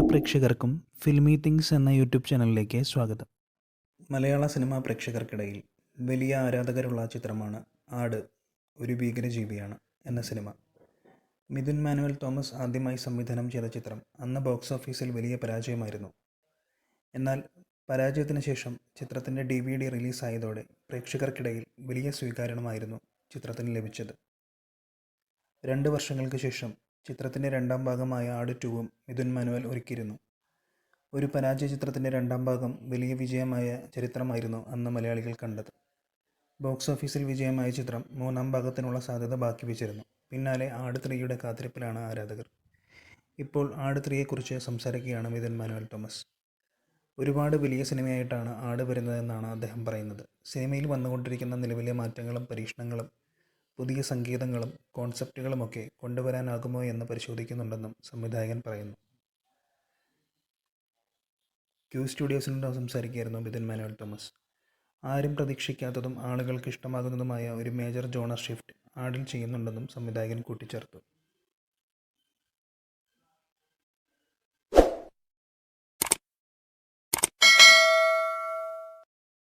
പ്രേക്ഷകർക്കും filmy things എന്ന YouTube ചാനലിലേക്ക് സ്വാഗതം. മലയാള സിനിമാ പ്രേക്ഷകർക്കിടയിൽ വലിയ ആരാധകരുള്ള ചിത്രമാണ് ആട് ഒരു ഭീകരജീവിയാണ് എന്ന സിനിമ. മിഥുൻ മാനുവൽ തോമസ് ആദ്യമായി സംവിധാനം ചെയ്ത ചിത്രം അന്ന് ബോക്സ് ഓഫീസിൽ വലിയ പരാജയമായിരുന്നു. എന്നാൽ പരാജയത്തിന് ശേഷം ചിത്രത്തിൻ്റെ DVD റിലീസായതോടെ പ്രേക്ഷകർക്കിടയിൽ വലിയ സ്വീകരണമായിരുന്നു ചിത്രത്തിന് ലഭിച്ചത്. 2 വർഷങ്ങൾക്ക് ശേഷം ചിത്രത്തിൻ്റെ രണ്ടാം ഭാഗമായ ആട് 2 മിഥുൻ മാനുവൽ ഒരുക്കിയിരുന്നു. ഒരു പരാജയ ചിത്രത്തിൻ്റെ രണ്ടാം ഭാഗം വലിയ വിജയമായ ചരിത്രമായിരുന്നു അന്ന് മലയാളികൾ കണ്ടത്. ബോക്സ് ഓഫീസിൽ വിജയമായ ചിത്രം മൂന്നാം ഭാഗത്തിനുള്ള സാധ്യത ബാക്കി വെച്ചിരുന്നു. പിന്നാലെ ആട് 3യുടെ കാത്തിരിപ്പിലാണ് ആരാധകർ. ഇപ്പോൾ ആട് 3യെക്കുറിച്ച് സംസാരിക്കുകയാണ് മിഥുൻ മാനുവൽ തോമസ്. ഒരുപാട് വലിയ സിനിമയായിട്ടാണ് ആട് വരുന്നതെന്നാണ് അദ്ദേഹം പറയുന്നത്. സിനിമയിൽ വന്നുകൊണ്ടിരിക്കുന്ന നിലവിലെ മാറ്റങ്ങളും പരീക്ഷണങ്ങളും പുതിയ സംഗീതങ്ങളും കോൺസെപ്റ്റുകളുമൊക്കെ കൊണ്ടുവരാനാകുമോ എന്ന് പരിശോധിക്കുന്നുണ്ടെന്നും സംവിധായകൻ പറയുന്നു. ക്യൂ സ്റ്റുഡിയോസിനോട് സംസാരിക്കുകയായിരുന്നു മിഥുൻ മാനുവൽ തോമസ്. ആരും പ്രതീക്ഷിക്കാത്തതും ആളുകൾക്ക് ഇഷ്ടമാകുന്നതുമായ ഒരു മേജർ ജോണർ ഷിഫ്റ്റ് ആടിൽ ചെയ്യുന്നുണ്ടെന്നും സംവിധായകൻ കൂട്ടിച്ചേർത്തു.